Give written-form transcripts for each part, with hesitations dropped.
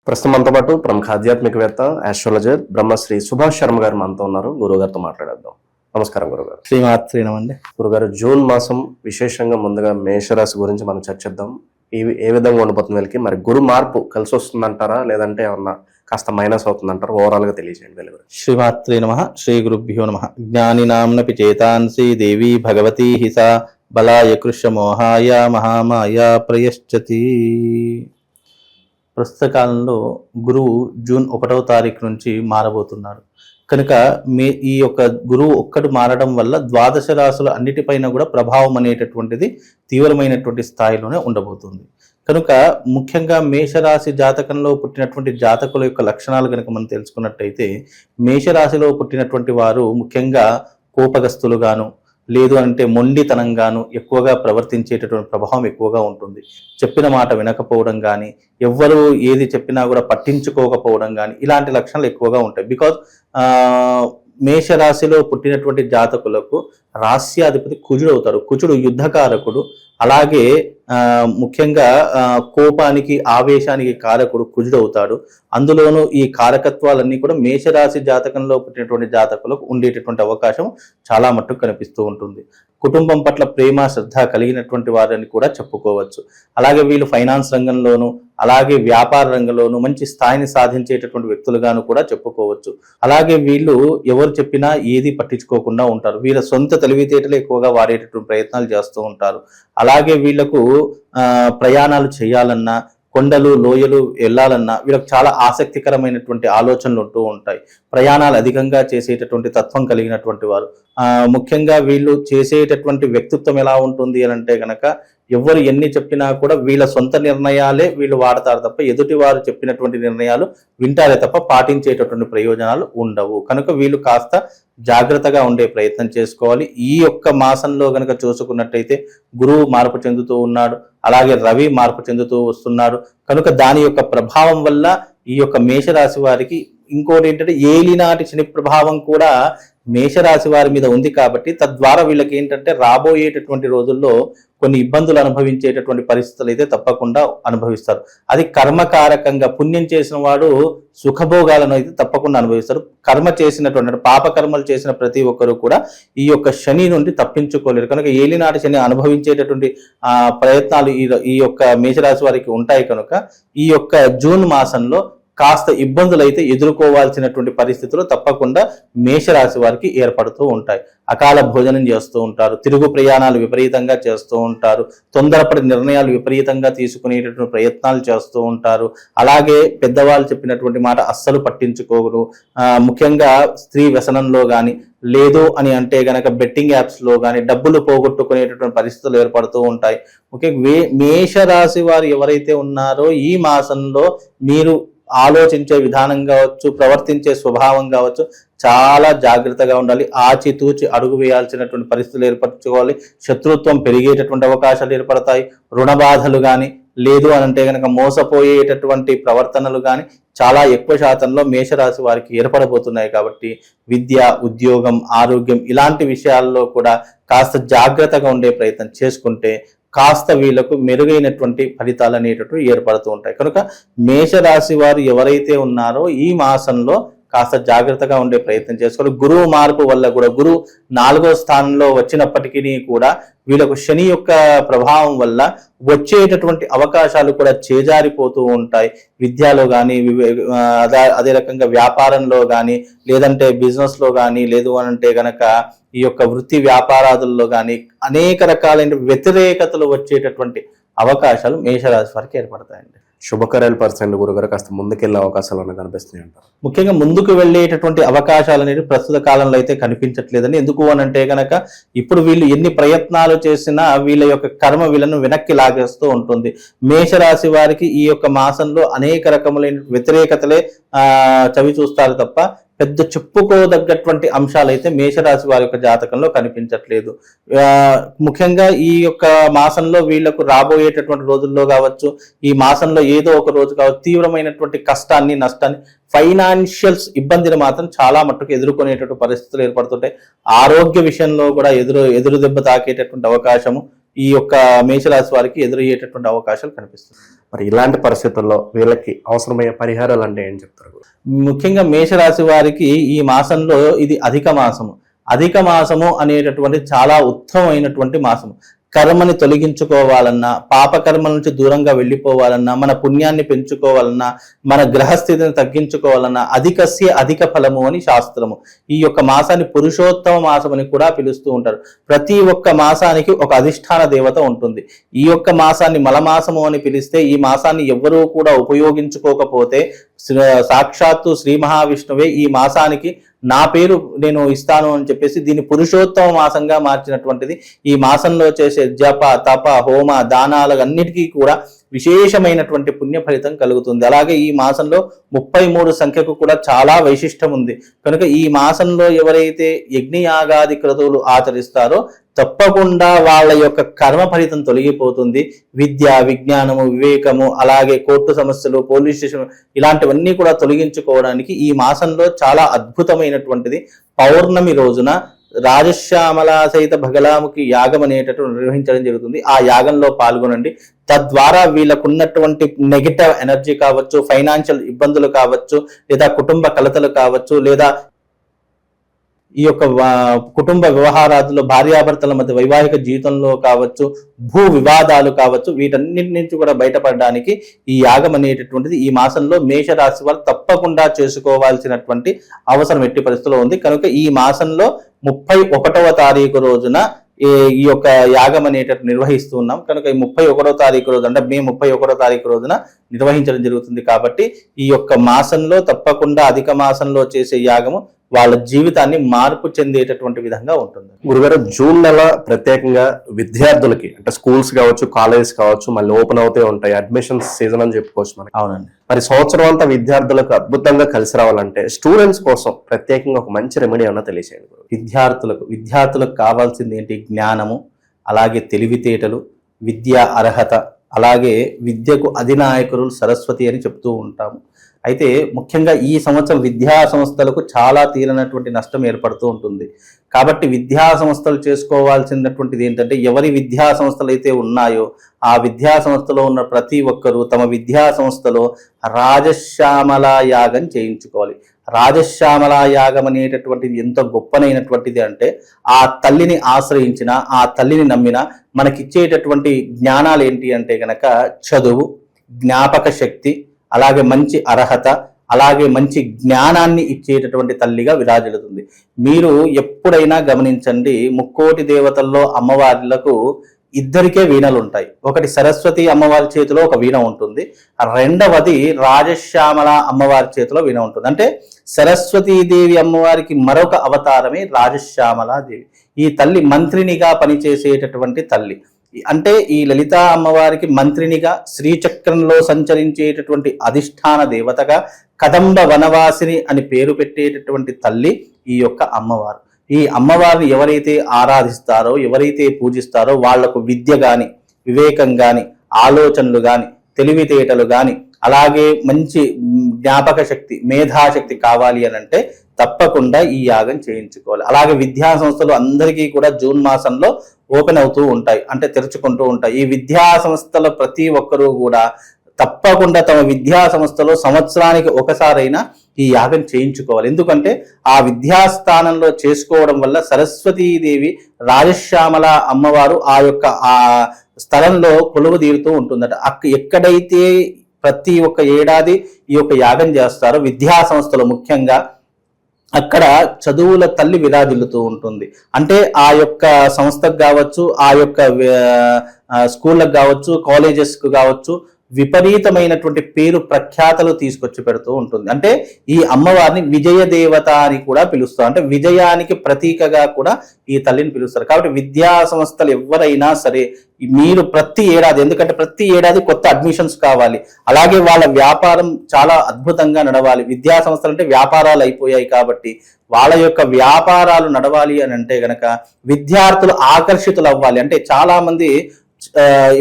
ప్రస్తుతం మనతో పాటు ప్రముఖ ఆధ్యాత్మికవేత్త ఆస్ట్రాలజర్ బ్రహ్మశ్రీ సుభాష్ శర్మ గారు మనతో ఉన్నారు. గురువుగారితో మాట్లాడేద్దాం. నమస్కారం గురుగారు. శ్రీమాత్రేనమండి. గురుగారు, జూన్ మాసం విశేషంగా ముందుగా మేషరాశి గురించి మనం చర్చిద్దాం. ఏ విధంగా ఉండబోతుంది వీళ్ళకి? మరి గురు మార్పు కలిసి వస్తుందంటారా, లేదంటే ఏమన్నా కాస్త మైనస్ అవుతుందంటారా? ఓవరాల్ గా తెలియజేయండి వీళ్ళ గురించి. శ్రీమాత్రే నమః. శ్రీ గురుభ్యో నమః. జ్ఞానినాంనపి చేతాంసి దేవీ భగవతీ హిసా బలాయ కృష్ణ మోహాయ మహామాయ ప్రయశ్చతి. ప్రస్తుత కాలంలో గురువు జూన్ 1వ తారీఖు నుంచి మారబోతున్నాడు కనుక ఈ యొక్క గురువు ఒక్కడు మారడం వల్ల ద్వాదశ రాశుల అన్నిటిపైన కూడా ప్రభావం అనేటటువంటిది తీవ్రమైనటువంటి స్థాయిలోనే ఉండబోతుంది. కనుక ముఖ్యంగా మేషరాశి జాతకంలో పుట్టినటువంటి జాతకుల యొక్క లక్షణాలు కనుక మనం తెలుసుకున్నట్టయితే, మేషరాశిలో పుట్టినటువంటి వారు ముఖ్యంగా కోపగస్తులుగాను, లేదు అంటే మొండితనంగాను ఎక్కువగా ప్రవర్తించేటటువంటి ప్రభావం ఎక్కువగా ఉంటుంది. చెప్పిన మాట వినకపోవడం కానీ, ఎవ్వరు ఏది చెప్పినా కూడా పట్టించుకోకపోవడం కానీ, ఇలాంటి లక్షణాలు ఎక్కువగా ఉంటాయి. బికాజ్ మేషరాశిలో పుట్టినటువంటి జాతకులకు రాస్యాధిపతి కుజుడు అవుతాడు. కుజుడు యుద్ధకారకుడు, అలాగే ముఖ్యంగా కోపానికి ఆవేశానికి కారకుడు కుజుడు అవుతాడు. అందులోనూ ఈ కారకత్వాలన్నీ కూడా మేషరాశి జాతకంలో పుట్టినటువంటి జాతకులకు ఉండేటటువంటి అవకాశం చాలా మట్టుకు కనిపిస్తూ ఉంటుంది. కుటుంబం పట్ల ప్రేమ శ్రద్ధ కలిగినటువంటి వారని కూడా చెప్పుకోవచ్చు. అలాగే వీళ్ళు ఫైనాన్స్ రంగంలోనూ, అలాగే వ్యాపార రంగంలోనూ మంచి స్థాయిని సాధించేటటువంటి వ్యక్తులుగాను కూడా చెప్పుకోవచ్చు. అలాగే వీళ్ళు ఎవరు చెప్పినా ఏది పట్టించుకోకుండా ఉంటారు. వీళ్ళ సొంత తెలివితేటలు ఎక్కువగా వాడేటటువంటి ప్రయత్నాలు చేస్తూ ఉంటారు. అలాగే వీళ్లకు ప్రయాణాలు చేయాలన్నా, కొండలు లోయలు వెళ్ళాలన్నా వీళ్ళకి చాలా ఆసక్తికరమైనటువంటి ఆలోచనలు ఉంటూ ఉంటాయి. ప్రయాణాలు అధికంగా చేసేటటువంటి తత్వం కలిగినటువంటి వారు. ముఖ్యంగా వీళ్ళు చేసేటటువంటి వ్యక్తిత్వం ఎలా ఉంటుంది అని అంటే కనుక, ఎవరు ఎన్ని చెప్పినా కూడా వీళ్ళ సొంత నిర్ణయాలే వీళ్ళు వాడతారు తప్ప ఎదుటి వారు చెప్పినటువంటి నిర్ణయాలు వింటారే తప్ప పాటించేటటువంటి ప్రయోజనాలు ఉండవు. కనుక వీళ్ళు కాస్త జాగ్రత్తగా ఉండే ప్రయత్నం చేసుకోవాలి. ఈ యొక్క మాసంలో కనుక చూసుకున్నట్టయితే గురువు మార్పు చెందుతూ ఉన్నాడు, అలాగే రవి మార్పు చెందుతూ వస్తున్నాడు. కనుక దాని యొక్క ప్రభావం వల్ల ఈ యొక్క మేషరాశి వారికి ఇంకోటి ఏంటంటే, ఏలినాటి శని ప్రభావం కూడా మేషరాశి వారి మీద ఉంది కాబట్టి తద్వారా వీళ్ళకి ఏంటంటే రాబోయేటటువంటి రోజుల్లో కొన్ని ఇబ్బందులు అనుభవించేటటువంటి పరిస్థితులు అయితే తప్పకుండా అనుభవిస్తారు. అది కర్మకారకంగా పుణ్యం చేసిన వాడు సుఖభోగాలను అయితే తప్పకుండా అనుభవిస్తారు. కర్మ చేసినటువంటి పాపకర్మలు చేసిన ప్రతి ఒక్కరు కూడా ఈ యొక్క శని నుండి తప్పించుకోలేరు. కనుక ఏలినాటి శని అనుభవించేటటువంటి ప్రయత్నాలు ఈ యొక్క మేషరాశి వారికి ఉంటాయి. కనుక ఈ యొక్క జూన్ మాసంలో కాస్త ఇబ్బందులు అయితే ఎదుర్కోవాల్సినటువంటి పరిస్థితులు తప్పకుండా మేషరాశి వారికి ఏర్పడుతూ ఉంటాయి. అకాల భోజనం చేస్తూ ఉంటారు, తిరుగు ప్రయాణాలు విపరీతంగా చేస్తూ ఉంటారు, తొందరపడి నిర్ణయాలు విపరీతంగా తీసుకునేటటువంటి ప్రయత్నాలు చేస్తూ ఉంటారు. అలాగే పెద్దవాళ్ళు చెప్పినటువంటి మాట అస్సలు పట్టించుకోరు. ముఖ్యంగా స్త్రీ వ్యసనంలో కానీ, లేదు అని అంటే గనక బెట్టింగ్ యాప్స్లో కానీ డబ్బులు పోగొట్టుకునేటటువంటి పరిస్థితులు ఏర్పడుతూ ఉంటాయి. మేషరాశి వారు ఎవరైతే ఉన్నారో ఈ మాసంలో మీరు ఆలోచించే విధానం కావచ్చు, ప్రవర్తించే స్వభావం కావచ్చు, చాలా జాగ్రత్తగా ఉండాలి. ఆచితూచి అడుగు వేయాల్సినటువంటి పరిస్థితులు ఏర్పరచుకోవాలి. శత్రుత్వం పెరిగేటటువంటి అవకాశాలు ఏర్పడతాయి. రుణ బాధలు కానీ, లేదు అని అంటే కనుక మోసపోయేటటువంటి ప్రవర్తనలు కానీ చాలా ఎక్కువ శాతంలో మేషరాశి వారికి ఏర్పడబోతున్నాయి. కాబట్టి విద్య, ఉద్యోగం, ఆరోగ్యం ఇలాంటి విషయాల్లో కూడా కాస్త జాగ్రత్తగా ఉండే ప్రయత్నం చేసుకుంటే కాస్త వీళ్ళకు మెరుగైనటువంటి ఫలితాలు అనేటటువంటి ఏర్పడుతూ ఉంటాయి. కనుక మేషరాశి వారు ఎవరైతే ఉన్నారో ఈ మాసంలో కాస్త జాగ్రత్తగా ఉండే ప్రయత్నం చేసుకోవాలి. గురువు మార్పు వల్ల కూడా, గురువు 4వ స్థానంలో వచ్చినప్పటికీ కూడా వీళ్ళకు శని యొక్క ప్రభావం వల్ల వచ్చేటటువంటి అవకాశాలు కూడా చేజారిపోతూ ఉంటాయి. విద్యలో కానీ, అదే రకంగా వ్యాపారంలో కానీ, లేదంటే బిజినెస్లో కానీ, లేదు అనంటే గనక ఈ యొక్క వృత్తి వ్యాపారాదుల్లో కానీ అనేక రకాలైన వ్యతిరేకతలు వచ్చేటటువంటి అవకాశాలు మేషరాశి వారికి ఏర్పడతాయండి. శుభకర్యాలు పర్సెంట్ గురుగారు కాస్త ముందుకెళ్లే అవకాశాలు కనిపిస్తున్నాయి అంటారు. ముఖ్యంగా ముందుకు వెళ్ళేటటువంటి అవకాశాలు అనేది ప్రస్తుత కాలంలో అయితే కనిపించట్లేదని. ఎందుకు అని అంటే కనుక, ఇప్పుడు వీళ్ళు ఎన్ని ప్రయత్నాలు చేసినా వీళ్ళ యొక్క కర్మ వీళ్ళను వెనక్కి లాగేస్తూ ఉంటుంది. మేషరాశి వారికి ఈ యొక్క మాసంలో అనేక రకములైన వ్యతిరేకతలే చవి చూస్తారు తప్ప పెద్ద చెప్పుకోదగ్గటువంటి అంశాలు అయితే మేషరాశి వారి యొక్క జాతకంలో కనిపించట్లేదు. ముఖ్యంగా ఈ యొక్క మాసంలో వీళ్లకు రాబోయేటటువంటి రోజుల్లో కావచ్చు, ఈ మాసంలో ఏదో ఒక రోజు కావచ్చు, తీవ్రమైనటువంటి కష్టాన్ని, నష్టాన్ని, ఫైనాన్షియల్స్ ఇబ్బందిని మాత్రం చాలా మట్టుకు ఎదుర్కొనేటటువంటి పరిస్థితులు ఏర్పడుతుంటాయి. ఆరోగ్య విషయంలో కూడా ఎదురు దెబ్బ తాకేటటువంటి అవకాశము ఈ యొక్క మేషరాశి వారికి ఎదురయ్యేటటువంటి అవకాశాలు కనిపిస్తుంది. మరి ఇలాంటి పరిస్థితుల్లో వీళ్ళకి అవసరమయ్యే పరిహారాలు అంటే ఏం చెప్తారు? ముఖ్యంగా మేషరాశి వారికి ఈ మాసంలో ఇది అధిక మాసము. అధిక మాసము అనేటటువంటి చాలా ఉత్తమమైనటువంటి మాసము. కర్మని తొలగించుకోవాలన్నా, పాపకర్మల నుంచి దూరంగా వెళ్ళిపోవాలన్నా, మన పుణ్యాన్ని పెంచుకోవాలన్నా, మన గ్రహస్థితిని తగ్గించుకోవాలన్నా అధికస్య అధిక ఫలము అని శాస్త్రము. ఈ యొక్క మాసాన్ని పురుషోత్తమ మాసం అని కూడా పిలుస్తూ ఉంటారు. ప్రతి ఒక్క మాసానికి ఒక అధిష్టాన దేవత ఉంటుంది. ఈ యొక్క మాసాన్ని మలమాసము అని పిలిస్తే, ఈ మాసాన్ని ఎవ్వరూ కూడా ఉపయోగించుకోకపోతే సాక్షాత్తు శ్రీ మహావిష్ణువే ఈ మాసానికి నా పేరు నేను ఇస్తాను అని చెప్పేసి దీన్ని పురుషోత్తమ మాసంగా మార్చినటువంటిది. ఈ మాసంలో చేసే జప, తప, హోమ, దానాలు అన్నిటికీ కూడా విశేషమైనటువంటి పుణ్య ఫలితం కలుగుతుంది. అలాగే ఈ మాసంలో 33 సంఖ్యకు కూడా చాలా వైశిష్టం ఉంది. కనుక ఈ మాసంలో ఎవరైతే యజ్ఞయాగాది క్రతువులు ఆచరిస్తారో తప్పకుండా వాళ్ళ యొక్క కర్మ ఫలితం తొలగిపోతుంది. విద్య, విజ్ఞానము, వివేకము, అలాగే కోర్టు సమస్యలు, పోలీస్ స్టేషన్ ఇలాంటివన్నీ కూడా తొలగించుకోవడానికి ఈ మాసంలో చాలా అద్భుతమైనటువంటిది. పౌర్ణమి రోజున రాజశ్యామల సహిత భగలాముఖి యాగం అనేటటువంటి నిర్వహించడం జరుగుతుంది. ఆ యాగంలో పాల్గొనండి. తద్వారా వీళ్ళకున్నటువంటి నెగిటివ్ ఎనర్జీ కావచ్చు, ఫైనాన్షియల్ ఇబ్బందులు కావచ్చు, లేదా కుటుంబ కలతలు కావచ్చు, లేదా ఈ యొక్క కుటుంబ వ్యవహారాల్లో భార్యాభర్తల మధ్య వైవాహిక జీవితంలో కావచ్చు, భూ వివాదాలు కావచ్చు, వీటన్నిటి నుంచి కూడా బయటపడడానికి ఈ యాగం అనేటటువంటిది ఈ మాసంలో మేషరాశి వారు తప్పకుండా చేసుకోవాల్సినటువంటి అవసరం ఎట్టి పరిస్థితుల్లో ఉంది. కనుక ఈ మాసంలో 31వ తారీఖు రోజున ఈ యొక్క యాగం అనేటట్టు నిర్వహిస్తూ ఉన్నాం. కనుక ఈ 31వ తారీఖు రోజు అంటే మే 31వ తారీఖు రోజున నిర్వహించడం జరుగుతుంది. కాబట్టి ఈ యొక్క మాసంలో తప్పకుండా అధిక మాసంలో చేసే యాగము వాళ్ళ జీవితాన్ని మార్పు చెందేటటువంటి విధంగా ఉంటుంది. గురుగారు, జూన్ నెల ప్రత్యేకంగా విద్యార్థులకి అంటే స్కూల్స్ కావచ్చు, కాలేజెస్ కావచ్చు, మళ్ళీ ఓపెన్ అవుతూ ఉంటాయి. అడ్మిషన్స్ సీజన్ అని చెప్పుకోవచ్చు మనకి. అవునండి. మరి సంవత్సరం అంతా విద్యార్థులకు అద్భుతంగా కలిసి రావాలంటే స్టూడెంట్స్ కోసం ప్రత్యేకంగా ఒక మంచి రెమెడీ ఏమన్నా తెలియచేయండి. విద్యార్థులకు కావాల్సింది ఏంటి? జ్ఞానము, అలాగే తెలివితేటలు, విద్యా అర్హత, అలాగే విద్యకు అధినాయకులు సరస్వతి అని చెప్తూ ఉంటాము. అయితే ముఖ్యంగా ఈ సంవత్సరం విద్యా సంస్థలకు చాలా తీరనటువంటి నష్టం ఏర్పడుతూ ఉంటుంది. కాబట్టి విద్యా సంస్థలు చేసుకోవాల్సినటువంటిది ఏంటంటే, ఎవరి విద్యా సంస్థలు అయితే ఉన్నాయో ఆ విద్యా సంస్థలో ఉన్న ప్రతి ఒక్కరూ తమ విద్యా సంస్థలో రాజశ్యామల యాగం చేయించుకోవాలి. రాజశ్యామల యాగం అనేటటువంటిది ఎంత గొప్పనైనటువంటిది అంటే, ఆ తల్లిని ఆశ్రయించిన, ఆ తల్లిని నమ్మిన మనకిచ్చేటటువంటి జ్ఞానాలు ఏంటి అంటే గనక చదువు, జ్ఞాపక శక్తి, అలాగే మంచి అర్హత, అలాగే మంచి జ్ఞానాన్ని ఇచ్చేటటువంటి తల్లిగా విరాజిల్లుతుంది. మీరు ఎప్పుడైనా గమనించండి, ముక్కోటి దేవతల్లో అమ్మవార్లకు ఇద్దరికే వీణలు ఉంటాయి. ఒకటి సరస్వతి అమ్మవారి చేతిలో ఒక వీణ ఉంటుంది, రెండవది రాజశ్యామల అమ్మవారి చేతిలో వీణ ఉంటుంది. అంటే సరస్వతీదేవి అమ్మవారికి మరొక అవతారమే రాజశ్యామలాదేవి. ఈ తల్లి మంత్రినిగా పనిచేసేటటువంటి తల్లి. అంటే ఈ లలితా అమ్మవారికి మంత్రినిగా, శ్రీచక్రంలో సంచరించేటటువంటి అధిష్టాన దేవతగా, కదంబ వనవాసిని అని పేరు పెట్టేటటువంటి తల్లి ఈ యొక్క అమ్మవారు. ఈ అమ్మవారిని ఎవరైతే ఆరాధిస్తారో, ఎవరైతే పూజిస్తారో వాళ్లకు విద్య గాని, వివేకం గాని, ఆలోచనలు గాని, తెలివితేటలు గాని, అలాగే మంచి జ్ఞాపక శక్తి, మేధాశక్తి కావాలి అని అంటే తప్పకుండా ఈ యాగం చేయించుకోవాలి. అలాగే విద్యా సంస్థలు అందరికీ కూడా జూన్ మాసంలో ఓపెన్ అవుతూ ఉంటాయి, అంటే తెరుచుకుంటూ ఉంటాయి. ఈ విద్యా సంస్థల ప్రతి ఒక్కరూ కూడా తప్పకుండా తమ విద్యా సంస్థలో సంవత్సరానికి ఒకసారైనా ఈ యాగం చేయించుకోవాలి. ఎందుకంటే ఆ విద్యాస్థానంలో చేసుకోవడం వల్ల సరస్వతీదేవి, రాజశ్యామల అమ్మవారు ఆ యొక్క ఆ స్థలంలో కొలువు తీరుతూ ఉంటుందట. ఎక్కడైతే ప్రతి ఒక్క ఏడాది ఈ యొక్క యాగం చేస్తారో విద్యా సంస్థలు ముఖ్యంగా, అక్కడ చదువుల తల్లి విరాజిల్లుతూ ఉంటుంది. అంటే ఆ యొక్క సంస్థకు కావచ్చు, ఆ యొక్క స్కూళ్ళకు కావచ్చు, కాలేజెస్కు కావచ్చు, విపరీతమైనటువంటి పేరు ప్రఖ్యాతలు తీసుకొచ్చి పెడుతూ ఉంటుంది. అంటే ఈ అమ్మవారిని విజయ దేవత అని కూడా పిలుస్తారు. అంటే విజయానికి ప్రతీకగా కూడా ఈ తల్లిని పిలుస్తారు. కాబట్టి విద్యా సంస్థలు ఎవరైనా సరే మీరు ప్రతి ఏడాది, ఎందుకంటే ప్రతి ఏడాది కొత్త అడ్మిషన్స్ కావాలి, అలాగే వాళ్ళ వ్యాపారం చాలా అద్భుతంగా నడవాలి. విద్యా సంస్థలు అంటే వ్యాపారాలు అయిపోయాయి కాబట్టి వాళ్ళ యొక్క వ్యాపారాలు నడవాలి అని అంటే గనక విద్యార్థులు ఆకర్షితులు అవ్వాలి. అంటే చాలా మంది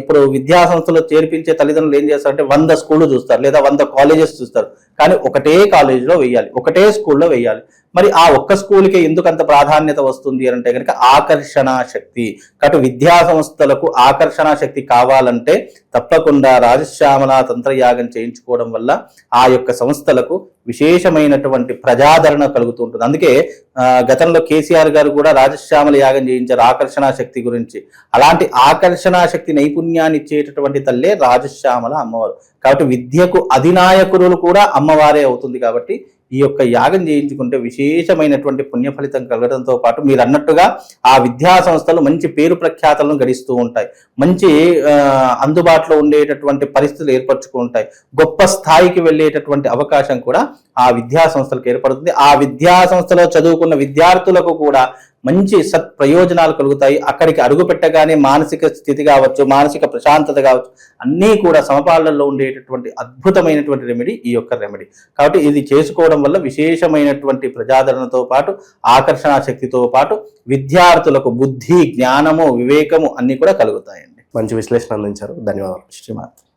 ఇప్పుడు విద్యా సంస్థలో చేర్పించే తల్లిదండ్రులు ఏం చేస్తారంటే 100 స్కూళ్ళు చూస్తారు, లేదా 100 కాలేజెస్ చూస్తారు. కానీ ఒకటే కాలేజీలో వెయ్యాలి, ఒకటే స్కూల్లో వెయ్యాలి. మరి ఆ ఒక్క స్కూల్కి ఎందుకు అంత ప్రాధాన్యత వస్తుంది అని అంటే కనుక ఆకర్షణ శక్తి. కాబట్టి విద్యా సంస్థలకు ఆకర్షణ శక్తి కావాలంటే తప్పకుండా రాజశ్యామల తంత్రయాగం చేయించుకోవడం వల్ల ఆ యొక్క సంస్థలకు విశేషమైనటువంటి ప్రజాదరణ కలుగుతూ ఉంటుంది. అందుకే గతంలో కేసీఆర్ గారు కూడా రాజశ్యామల యాగం చేయించారు ఆకర్షణ శక్తి గురించి. అలాంటి ఆకర్షణ శక్తి నైపుణ్యాన్ని ఇచ్చేటటువంటి తల్లే రాజశ్యామల అమ్మవారు. కాబట్టి విద్యకు అధినాయకులు కూడా అమ్మవారే అవుతుంది. కాబట్టి ఈ యొక్క యాగం చేయించుకుంటే విశేషమైనటువంటి పుణ్య ఫలితం కలగడంతో పాటు మీరు అన్నట్టుగా ఆ విద్యా సంస్థలు మంచి పేరు ప్రఖ్యాతలను గడిస్తూ ఉంటాయి, మంచి అందుబాటులో ఉండేటటువంటి పరిస్థితులు ఏర్పరచుకుంటాయి, గొప్ప స్థాయికి వెళ్ళేటటువంటి అవకాశం కూడా ఆ విద్యా సంస్థలకు ఏర్పడుతుంది. ఆ విద్యా సంస్థలో చదువుకున్న విద్యార్థులకు కూడా మంచి ప్రయోజనాలు కలుగుతాయి. అక్కడికి అడుగు పెట్టగానే మానసిక స్థితి కావచ్చు, మానసిక ప్రశాంతత కావచ్చు, అన్నీ కూడా సమపాలనలో ఉండేటటువంటి అద్భుతమైనటువంటి రెమెడీ ఈ యొక్క రెమెడీ. కాబట్టి ఇది చేసుకోవడం వల్ల విశేషమైనటువంటి ప్రజాదరణతో పాటు ఆకర్షణ శక్తితో పాటు విద్యార్థులకు బుద్ధి, జ్ఞానము, వివేకము అన్నీ కూడా కలుగుతాయండి. మంచి విశ్లేషణ అందించారు. ధన్యవాదాలు. శ్రీమాన్.